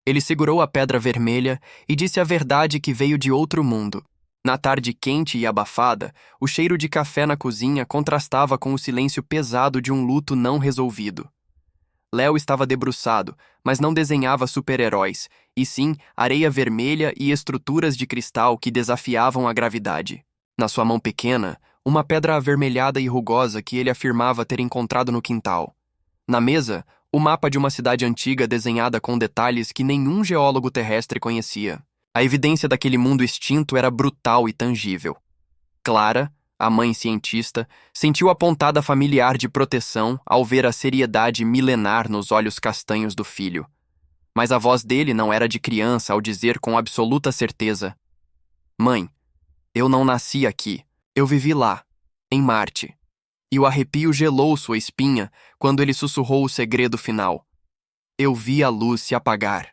Ele segurou a pedra vermelha e disse a verdade que veio de outro mundo. Na tarde quente e abafada, o cheiro de café na cozinha contrastava com o silêncio pesado de um luto não resolvido. Léo estava debruçado, mas não desenhava super-heróis, e sim areia vermelha e estruturas de cristal que desafiavam a gravidade. Na sua mão pequena, uma pedra avermelhada e rugosa que ele afirmava ter encontrado no quintal. Na mesa, o mapa de uma cidade antiga desenhada com detalhes que nenhum geólogo terrestre conhecia. A evidência daquele mundo extinto era brutal e tangível. Clara, a mãe cientista, sentiu a pontada familiar de proteção ao ver a seriedade milenar nos olhos castanhos do filho. Mas a voz dele não era de criança ao dizer com absoluta certeza: Mãe, eu não nasci aqui. Eu vivi lá, em Marte. E o arrepio gelou sua espinha quando ele sussurrou o segredo final. Eu vi a luz se apagar.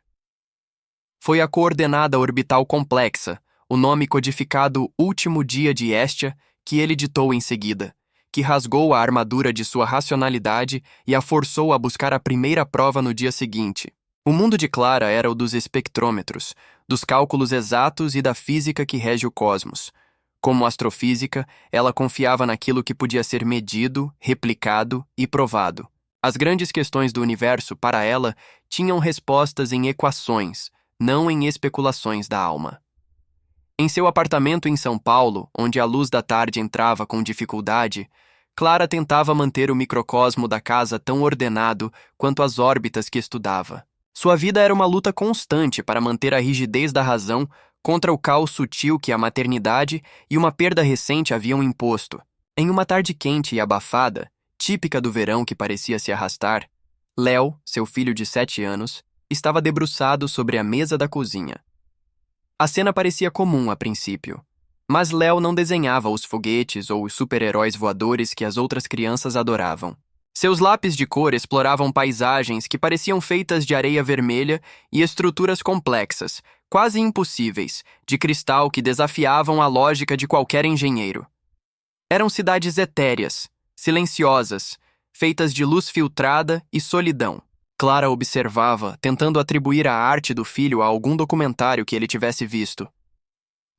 Foi a coordenada orbital complexa, o nome codificado último dia de Hestia, que ele ditou em seguida, que rasgou a armadura de sua racionalidade e a forçou a buscar a primeira prova no dia seguinte. O mundo de Clara era o dos espectrômetros, dos cálculos exatos e da física que rege o cosmos. Como astrofísica, ela confiava naquilo que podia ser medido, replicado e provado. As grandes questões do universo, para ela, tinham respostas em equações, não em especulações da alma. Em seu apartamento em São Paulo, onde a luz da tarde entrava com dificuldade, Clara tentava manter o microcosmo da casa tão ordenado quanto as órbitas que estudava. Sua vida era uma luta constante para manter a rigidez da razão contra o caos sutil que a maternidade e uma perda recente haviam imposto. Em uma tarde quente e abafada, típica do verão que parecia se arrastar, Léo, seu filho de 7 anos, estava debruçado sobre a mesa da cozinha. A cena parecia comum a princípio, mas Léo não desenhava os foguetes ou os super-heróis voadores que as outras crianças adoravam. Seus lápis de cor exploravam paisagens que pareciam feitas de areia vermelha e estruturas complexas, quase impossíveis, de cristal que desafiavam a lógica de qualquer engenheiro. Eram cidades etéreas, silenciosas, feitas de luz filtrada e solidão. Clara observava, tentando atribuir a arte do filho a algum documentário que ele tivesse visto.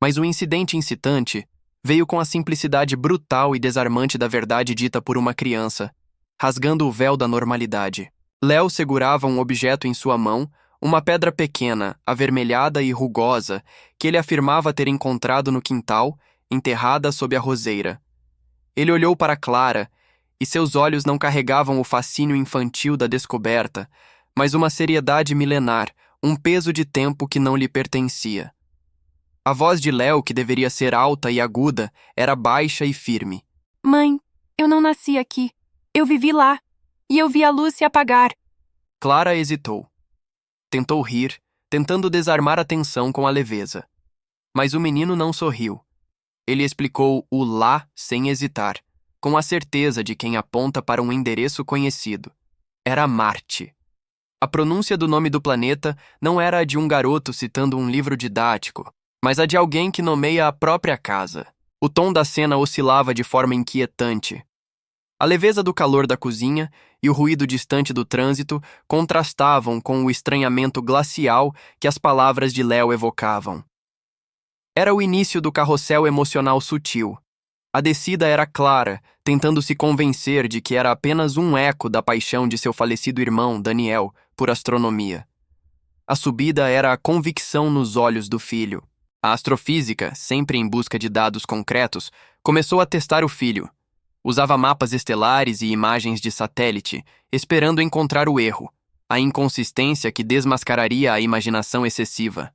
Mas o incidente incitante veio com a simplicidade brutal e desarmante da verdade dita por uma criança, rasgando o véu da normalidade. Léo segurava um objeto em sua mão, uma pedra pequena, avermelhada e rugosa, que ele afirmava ter encontrado no quintal, enterrada sob a roseira. Ele olhou para Clara, e seus olhos não carregavam o fascínio infantil da descoberta, mas uma seriedade milenar, um peso de tempo que não lhe pertencia. A voz de Léo, que deveria ser alta e aguda, era baixa e firme. Mãe, eu não nasci aqui. Eu vivi lá. E eu vi a luz se apagar. Clara hesitou. Tentou rir, tentando desarmar a tensão com a leveza. Mas o menino não sorriu. Ele explicou o lá sem hesitar, com a certeza de quem aponta para um endereço conhecido. Era Marte. A pronúncia do nome do planeta não era a de um garoto citando um livro didático, mas a de alguém que nomeia a própria casa. O tom da cena oscilava de forma inquietante. A leveza do calor da cozinha e o ruído distante do trânsito contrastavam com o estranhamento glacial que as palavras de Léo evocavam. Era o início do carrossel emocional sutil. A descida era Clara, tentando se convencer de que era apenas um eco da paixão de seu falecido irmão, Daniel, por astronomia. A subida era a convicção nos olhos do filho. A astrofísica, sempre em busca de dados concretos, começou a testar o filho. Usava mapas estelares e imagens de satélite, esperando encontrar o erro, a inconsistência que desmascararia a imaginação excessiva.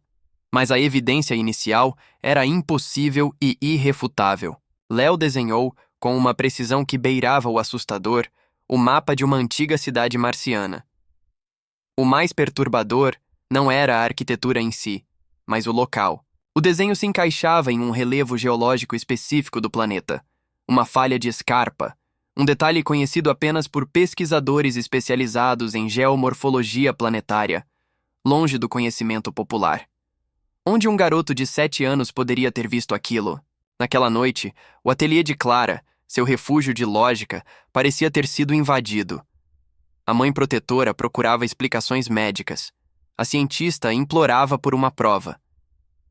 Mas a evidência inicial era impossível e irrefutável. Léo desenhou, com uma precisão que beirava o assustador, o mapa de uma antiga cidade marciana. O mais perturbador não era a arquitetura em si, mas o local. O desenho se encaixava em um relevo geológico específico do planeta, uma falha de escarpa, um detalhe conhecido apenas por pesquisadores especializados em geomorfologia planetária, longe do conhecimento popular. Onde um garoto de 7 anos poderia ter visto aquilo? Naquela noite, o ateliê de Clara, seu refúgio de lógica, parecia ter sido invadido. A mãe protetora procurava explicações médicas, A cientista implorava por uma prova.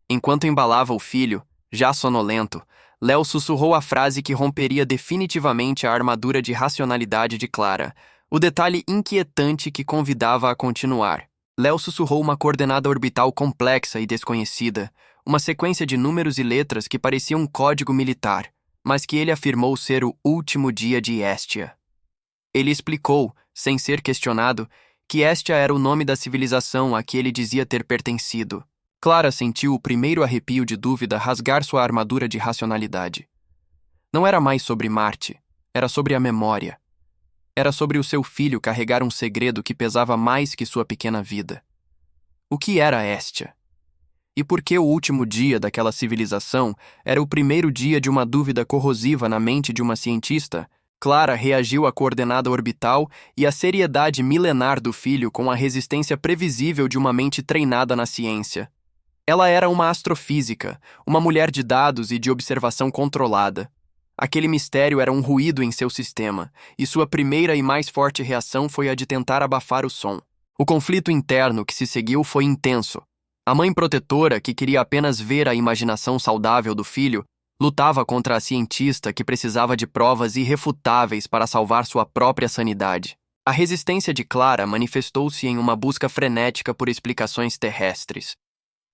Enquanto embalava o filho, já sonolento, Léo sussurrou a frase que romperia definitivamente a armadura de racionalidade de Clara, o detalhe inquietante que convidava a continuar. Léo sussurrou uma coordenada orbital complexa e desconhecida, uma sequência de números e letras que parecia um código militar, mas que ele afirmou ser o último dia de Hestia. Ele explicou, sem ser questionado, que Hestia era o nome da civilização a que ele dizia ter pertencido. Clara sentiu o primeiro arrepio de dúvida rasgar sua armadura de racionalidade. Não era mais sobre Marte, era sobre a memória. Era sobre o seu filho carregar um segredo que pesava mais que sua pequena vida. O que era Hestia? E por que o último dia daquela civilização era o primeiro dia de uma dúvida corrosiva na mente de uma cientista? Clara reagiu à coordenada orbital e à seriedade milenar do filho com a resistência previsível de uma mente treinada na ciência. Ela era uma astrofísica, uma mulher de dados e de observação controlada. Aquele mistério era um ruído em seu sistema, e sua primeira e mais forte reação foi a de tentar abafar o som. O conflito interno que se seguiu foi intenso. A mãe protetora, que queria apenas ver a imaginação saudável do filho, lutava contra a cientista que precisava de provas irrefutáveis para salvar sua própria sanidade. A resistência de Clara manifestou-se em uma busca frenética por explicações terrestres.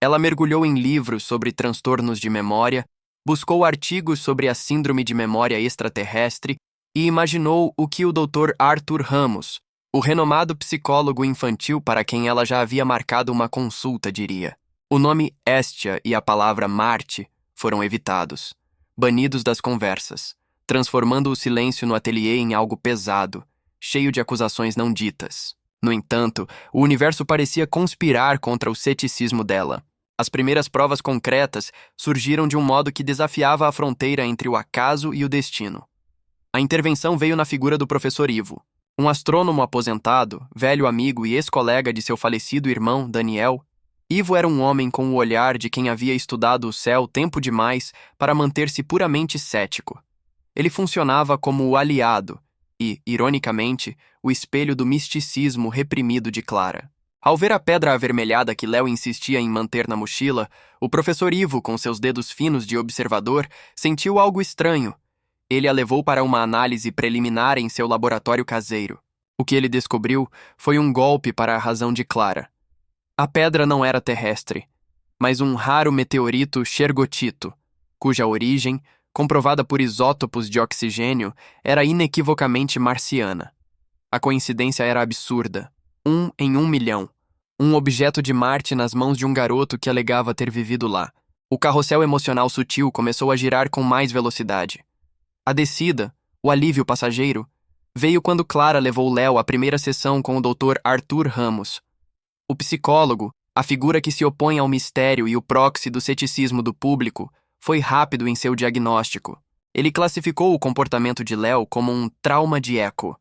Ela mergulhou em livros sobre transtornos de memória, buscou artigos sobre a síndrome de memória extraterrestre e imaginou o que o Dr. Arthur Ramos, o renomado psicólogo infantil para quem ela já havia marcado uma consulta, diria. O nome Hestia e a palavra Marte foram evitados, banidos das conversas, transformando o silêncio no ateliê em algo pesado, cheio de acusações não ditas. No entanto, o universo parecia conspirar contra o ceticismo dela. As primeiras provas concretas surgiram de um modo que desafiava a fronteira entre o acaso e o destino. A intervenção veio na figura do professor Ivo, um astrônomo aposentado, velho amigo e ex-colega de seu falecido irmão, Daniel. Ivo era um homem com o olhar de quem havia estudado o céu tempo demais para manter-se puramente cético. Ele funcionava como o aliado e, ironicamente, o espelho do misticismo reprimido de Clara. Ao ver a pedra avermelhada que Léo insistia em manter na mochila, o professor Ivo, com seus dedos finos de observador, sentiu algo estranho. Ele a levou para uma análise preliminar em seu laboratório caseiro. O que ele descobriu foi um golpe para a razão de Clara. A pedra não era terrestre, mas um raro meteorito Shergotito, cuja origem, comprovada por isótopos de oxigênio, era inequivocamente marciana. A coincidência era absurda. 1 em 1 milhão. Um objeto de Marte nas mãos de um garoto que alegava ter vivido lá. O carrossel emocional sutil começou a girar com mais velocidade. A descida, o alívio passageiro, veio quando Clara levou Léo à primeira sessão com o Dr. Arthur Ramos. O psicólogo, a figura que se opõe ao mistério e o proxy do ceticismo do público, foi rápido em seu diagnóstico. Ele classificou o comportamento de Léo como um trauma de eco.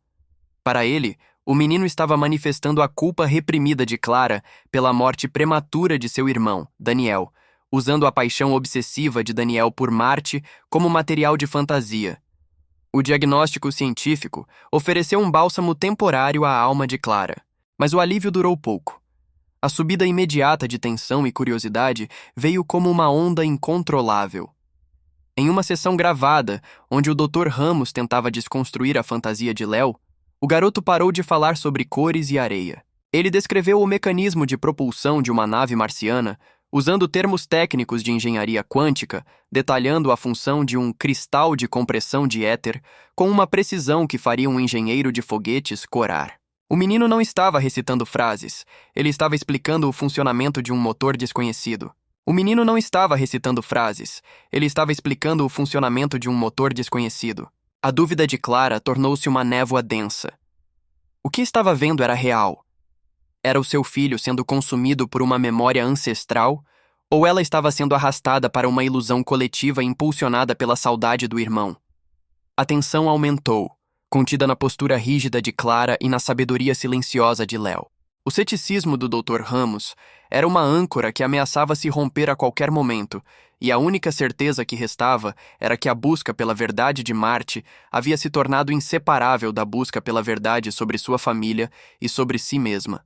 Para ele, o menino estava manifestando a culpa reprimida de Clara pela morte prematura de seu irmão, Daniel, usando a paixão obsessiva de Daniel por Marte como material de fantasia. O diagnóstico científico ofereceu um bálsamo temporário à alma de Clara, mas o alívio durou pouco. A subida imediata de tensão e curiosidade veio como uma onda incontrolável. Em uma sessão gravada, onde o Dr. Ramos tentava desconstruir a fantasia de Léo, o garoto parou de falar sobre cores e areia. Ele descreveu o mecanismo de propulsão de uma nave marciana, usando termos técnicos de engenharia quântica, detalhando a função de um cristal de compressão de éter com uma precisão que faria um engenheiro de foguetes corar. O menino não estava recitando frases, ele estava explicando o funcionamento de um motor desconhecido. O menino não estava recitando frases, ele estava explicando o funcionamento de um motor desconhecido. A dúvida de Clara tornou-se uma névoa densa. O que estava vendo era real. Era o seu filho sendo consumido por uma memória ancestral, ou ela estava sendo arrastada para uma ilusão coletiva impulsionada pela saudade do irmão? A tensão aumentou, contida na postura rígida de Clara e na sabedoria silenciosa de Léo. O ceticismo do Dr. Ramos era uma âncora que ameaçava se romper a qualquer momento, e a única certeza que restava era que a busca pela verdade de Marte havia se tornado inseparável da busca pela verdade sobre sua família e sobre si mesma.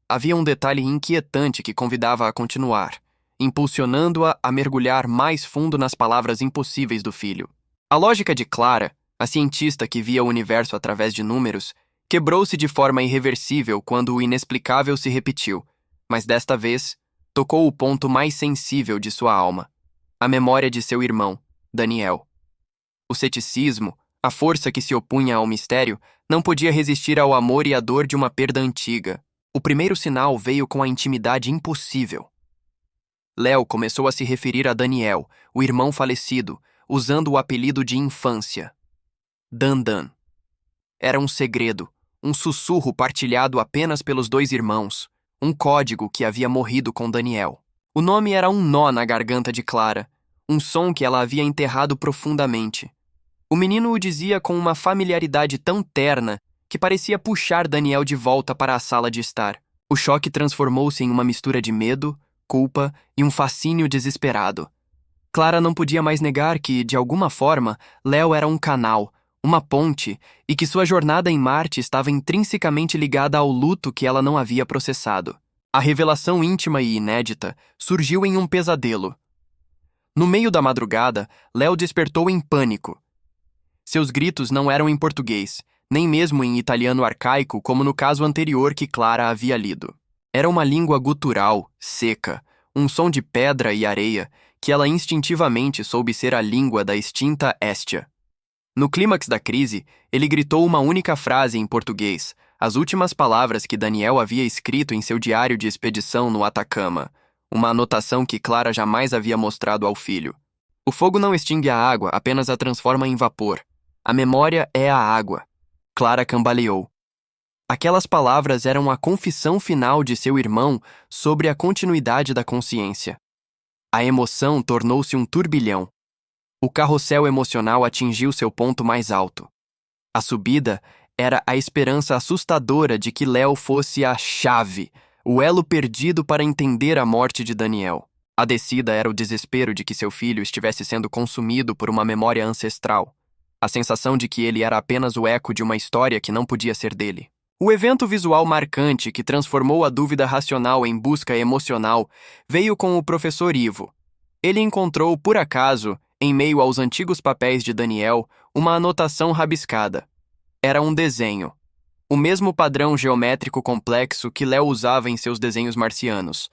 Havia um detalhe inquietante que convidava a continuar, impulsionando-a a mergulhar mais fundo nas palavras impossíveis do filho. A lógica de Clara, a cientista que via o universo através de números, quebrou-se de forma irreversível quando o inexplicável se repetiu, mas desta vez tocou o ponto mais sensível de sua alma, a memória de seu irmão, Daniel. O ceticismo, a força que se opunha ao mistério, não podia resistir ao amor e à dor de uma perda antiga. O primeiro sinal veio com a intimidade impossível. Léo começou a se referir a Daniel, o irmão falecido, usando o apelido de infância. Dandan. Era um segredo, um sussurro partilhado apenas pelos dois irmãos, um código que havia morrido com Daniel. O nome era um nó na garganta de Clara, um som que ela havia enterrado profundamente. O menino o dizia com uma familiaridade tão terna que parecia puxar Daniel de volta para a sala de estar. O choque transformou-se em uma mistura de medo, culpa e um fascínio desesperado. Clara não podia mais negar que, de alguma forma, Léo era um canal, uma ponte, e que sua jornada em Marte estava intrinsecamente ligada ao luto que ela não havia processado. A revelação íntima e inédita surgiu em um pesadelo. No meio da madrugada, Léo despertou em pânico. Seus gritos não eram em português, nem mesmo em italiano arcaico como no caso anterior que Clara havia lido. Era uma língua gutural, seca, um som de pedra e areia que ela instintivamente soube ser a língua da extinta Hestia. No clímax da crise, ele gritou uma única frase em português, as últimas palavras que Daniel havia escrito em seu diário de expedição no Atacama, uma anotação que Clara jamais havia mostrado ao filho. O fogo não extingue a água, apenas a transforma em vapor. A memória é a água. Clara cambaleou. Aquelas palavras eram a confissão final de seu irmão sobre a continuidade da consciência. A emoção tornou-se um turbilhão. O carrossel emocional atingiu seu ponto mais alto. A subida era a esperança assustadora de que Léo fosse a chave, o elo perdido para entender a morte de Daniel. A descida era o desespero de que seu filho estivesse sendo consumido por uma memória ancestral. A sensação de que ele era apenas o eco de uma história que não podia ser dele. O evento visual marcante que transformou a dúvida racional em busca emocional veio com o professor Ivo. Ele encontrou, por acaso, em meio aos antigos papéis de Daniel, uma anotação rabiscada. Era um desenho. O mesmo padrão geométrico complexo que Léo usava em seus desenhos marcianos.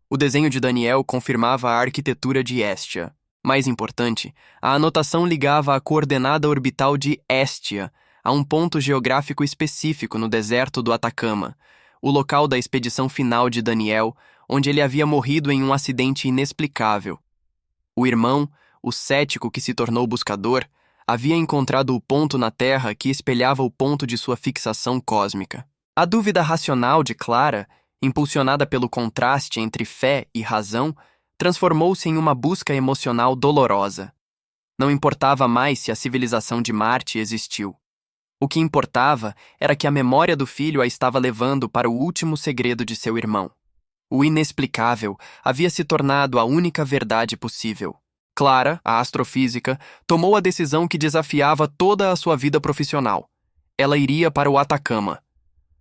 O desenho de Daniel confirmava a arquitetura de Hestia. Mais importante, a anotação ligava a coordenada orbital de Hestia a um ponto geográfico específico no deserto do Atacama, o local da expedição final de Daniel, onde ele havia morrido em um acidente inexplicável. O irmão, o cético que se tornou buscador, havia encontrado o ponto na Terra que espelhava o ponto de sua fixação cósmica. A dúvida racional de Clara, impulsionada pelo contraste entre fé e razão, transformou-se em uma busca emocional dolorosa. Não importava mais se a civilização de Marte existiu. O que importava era que a memória do filho a estava levando para o último segredo de seu irmão. O inexplicável havia se tornado a única verdade possível. Clara, a astrofísica, tomou a decisão que desafiava toda a sua vida profissional. Ela iria para o Atacama.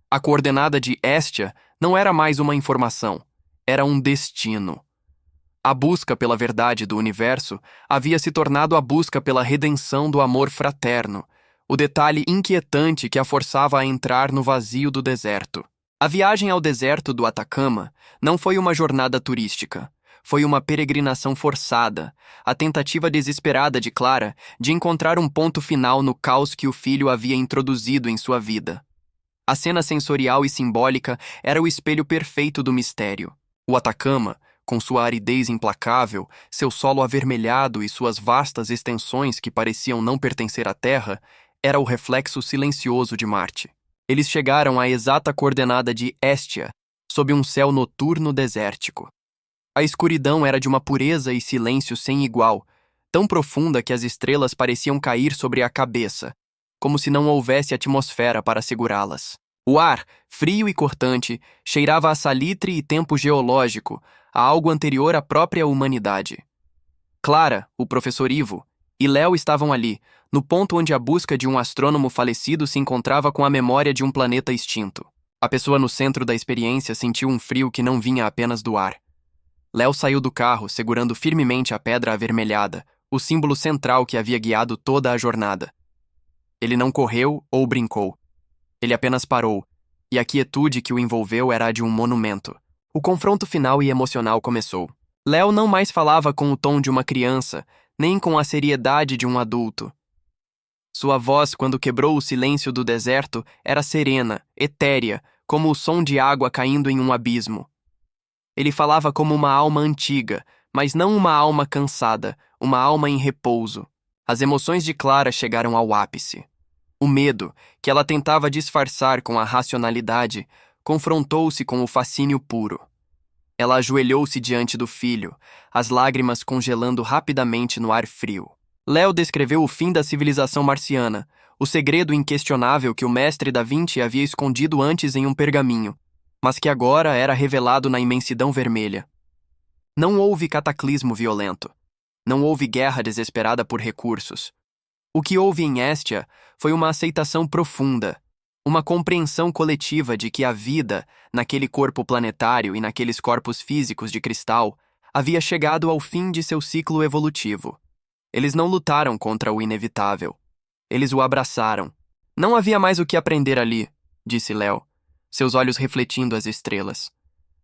A coordenada de Hestia não era mais uma informação, era um destino. A busca pela verdade do universo havia se tornado a busca pela redenção do amor fraterno, o detalhe inquietante que a forçava a entrar no vazio do deserto. A viagem ao deserto do Atacama não foi uma jornada turística. Foi uma peregrinação forçada, a tentativa desesperada de Clara de encontrar um ponto final no caos que o filho havia introduzido em sua vida. A cena sensorial e simbólica era o espelho perfeito do mistério. O Atacama, com sua aridez implacável, seu solo avermelhado e suas vastas extensões que pareciam não pertencer à Terra, era o reflexo silencioso de Marte. Eles chegaram à exata coordenada de Hestia, sob um céu noturno desértico. A escuridão era de uma pureza e silêncio sem igual, tão profunda que as estrelas pareciam cair sobre a cabeça, como se não houvesse atmosfera para segurá-las. O ar, frio e cortante, cheirava a salitre e tempo geológico, a algo anterior à própria humanidade. Clara, o professor Ivo, e Léo estavam ali, no ponto onde a busca de um astrônomo falecido se encontrava com a memória de um planeta extinto. A pessoa no centro da experiência sentiu um frio que não vinha apenas do ar. Léo saiu do carro, segurando firmemente a pedra avermelhada, o símbolo central que havia guiado toda a jornada. Ele não correu ou brincou. Ele apenas parou, e a quietude que o envolveu era a de um monumento. O confronto final e emocional começou. Léo não mais falava com o tom de uma criança, nem com a seriedade de um adulto. Sua voz, quando quebrou o silêncio do deserto, era serena, etérea, como o som de água caindo em um abismo. Ele falava como uma alma antiga, mas não uma alma cansada, uma alma em repouso. As emoções de Clara chegaram ao ápice. O medo, que ela tentava disfarçar com a racionalidade, confrontou-se com o fascínio puro. Ela ajoelhou-se diante do filho, as lágrimas congelando rapidamente no ar frio. Léo descreveu o fim da civilização marciana, o segredo inquestionável que o mestre Da Vinci havia escondido antes em um pergaminho, mas que agora era revelado na imensidão vermelha. Não houve cataclismo violento. Não houve guerra desesperada por recursos. O que houve em Hestia foi uma aceitação profunda, uma compreensão coletiva de que a vida, naquele corpo planetário e naqueles corpos físicos de cristal, havia chegado ao fim de seu ciclo evolutivo. Eles não lutaram contra o inevitável. Eles o abraçaram. Não havia mais o que aprender ali, disse Léo, seus olhos refletindo as estrelas.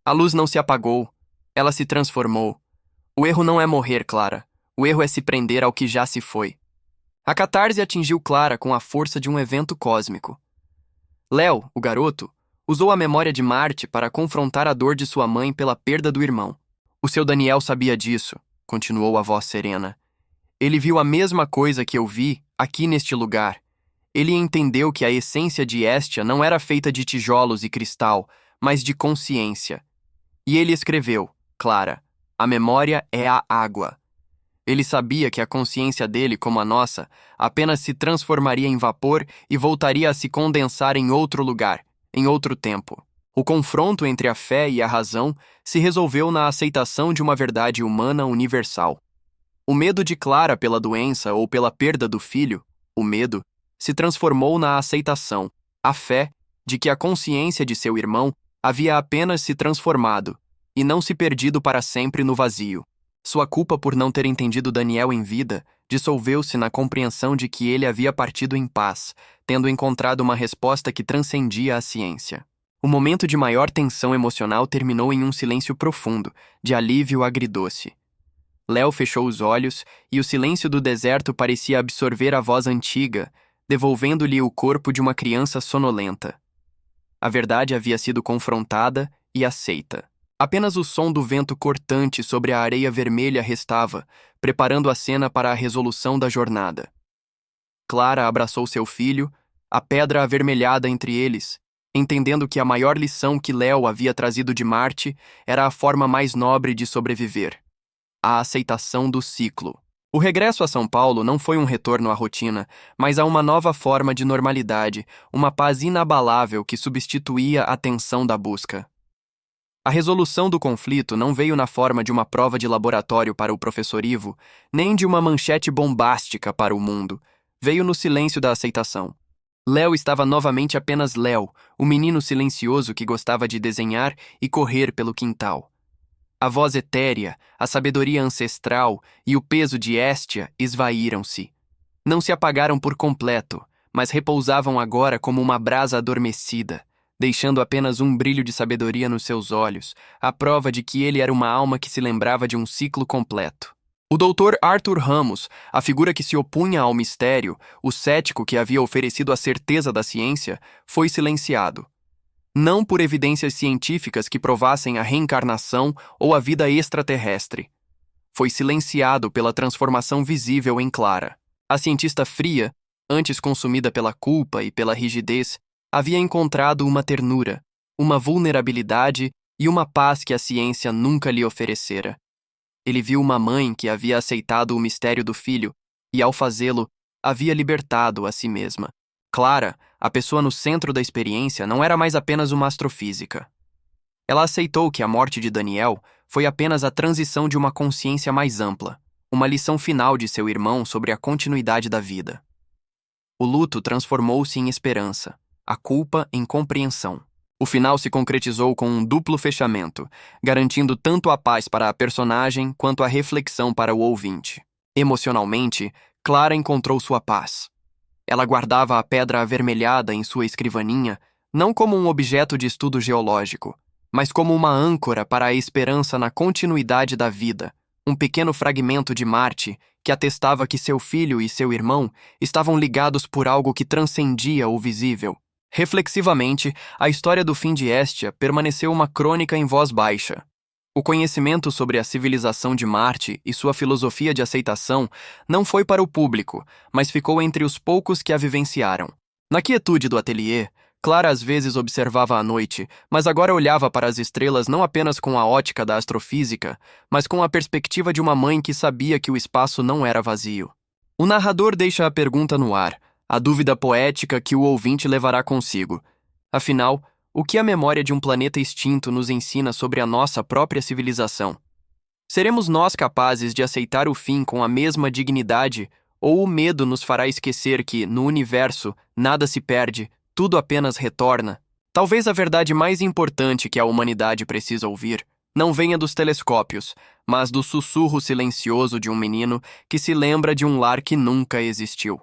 A luz não se apagou. Ela se transformou. O erro não é morrer, Clara. O erro é se prender ao que já se foi. A catarse atingiu Clara com a força de um evento cósmico. Léo, o garoto, usou a memória de Marte para confrontar a dor de sua mãe pela perda do irmão. O seu Daniel sabia disso, continuou a voz serena. Ele viu a mesma coisa que eu vi aqui neste lugar. Ele entendeu que a essência de Hestia não era feita de tijolos e cristal, mas de consciência. E ele escreveu, Clara, a memória é a água. Ele sabia que a consciência dele, como a nossa, apenas se transformaria em vapor e voltaria a se condensar em outro lugar, em outro tempo. O confronto entre a fé e a razão se resolveu na aceitação de uma verdade humana universal. O medo de Clara pela doença ou pela perda do filho, o medo, se transformou na aceitação, a fé, de que a consciência de seu irmão havia apenas se transformado e não se perdido para sempre no vazio. Sua culpa por não ter entendido Daniel em vida dissolveu-se na compreensão de que ele havia partido em paz, tendo encontrado uma resposta que transcendia a ciência. O momento de maior tensão emocional terminou em um silêncio profundo, de alívio agridoce. Léo fechou os olhos e o silêncio do deserto parecia absorver a voz antiga, devolvendo-lhe o corpo de uma criança sonolenta. A verdade havia sido confrontada e aceita. Apenas o som do vento cortante sobre a areia vermelha restava, preparando a cena para a resolução da jornada. Clara abraçou seu filho, a pedra avermelhada entre eles, entendendo que a maior lição que Léo havia trazido de Marte era a forma mais nobre de sobreviver: a aceitação do ciclo. O regresso a São Paulo não foi um retorno à rotina, mas a uma nova forma de normalidade, uma paz inabalável que substituía a tensão da busca. A resolução do conflito não veio na forma de uma prova de laboratório para o professor Ivo, nem de uma manchete bombástica para o mundo. Veio no silêncio da aceitação. Léo estava novamente apenas Léo, o menino silencioso que gostava de desenhar e correr pelo quintal. A voz etérea, a sabedoria ancestral e o peso de Hestia esvaíram-se. Não se apagaram por completo, mas repousavam agora como uma brasa adormecida, deixando apenas um brilho de sabedoria nos seus olhos, a prova de que ele era uma alma que se lembrava de um ciclo completo. O Dr. Arthur Ramos, a figura que se opunha ao mistério, o cético que havia oferecido a certeza da ciência, foi silenciado. Não por evidências científicas que provassem a reencarnação ou a vida extraterrestre. Foi silenciado pela transformação visível em Clara. A cientista fria, antes consumida pela culpa e pela rigidez, havia encontrado uma ternura, uma vulnerabilidade e uma paz que a ciência nunca lhe oferecera. Ele viu uma mãe que havia aceitado o mistério do filho e, ao fazê-lo, havia libertado a si mesma. Clara, a pessoa no centro da experiência, não era mais apenas uma astrofísica. Ela aceitou que a morte de Daniel foi apenas a transição de uma consciência mais ampla, uma lição final de seu irmão sobre a continuidade da vida. O luto transformou-se em esperança, a culpa em compreensão. O final se concretizou com um duplo fechamento, garantindo tanto a paz para a personagem quanto a reflexão para o ouvinte. Emocionalmente, Clara encontrou sua paz. Ela guardava a pedra avermelhada em sua escrivaninha, não como um objeto de estudo geológico, mas como uma âncora para a esperança na continuidade da vida, um pequeno fragmento de Marte que atestava que seu filho e seu irmão estavam ligados por algo que transcendia o visível. Reflexivamente, a história do fim de Hestia permaneceu uma crônica em voz baixa. O conhecimento sobre a civilização de Marte e sua filosofia de aceitação não foi para o público, mas ficou entre os poucos que a vivenciaram. Na quietude do ateliê, Clara às vezes observava à noite, mas agora olhava para as estrelas não apenas com a ótica da astrofísica, mas com a perspectiva de uma mãe que sabia que o espaço não era vazio. O narrador deixa a pergunta no ar, a dúvida poética que o ouvinte levará consigo. Afinal, o que a memória de um planeta extinto nos ensina sobre a nossa própria civilização? Seremos nós capazes de aceitar o fim com a mesma dignidade, ou o medo nos fará esquecer que, no universo, nada se perde, tudo apenas retorna? Talvez a verdade mais importante que a humanidade precisa ouvir não venha dos telescópios, mas do sussurro silencioso de um menino que se lembra de um lar que nunca existiu.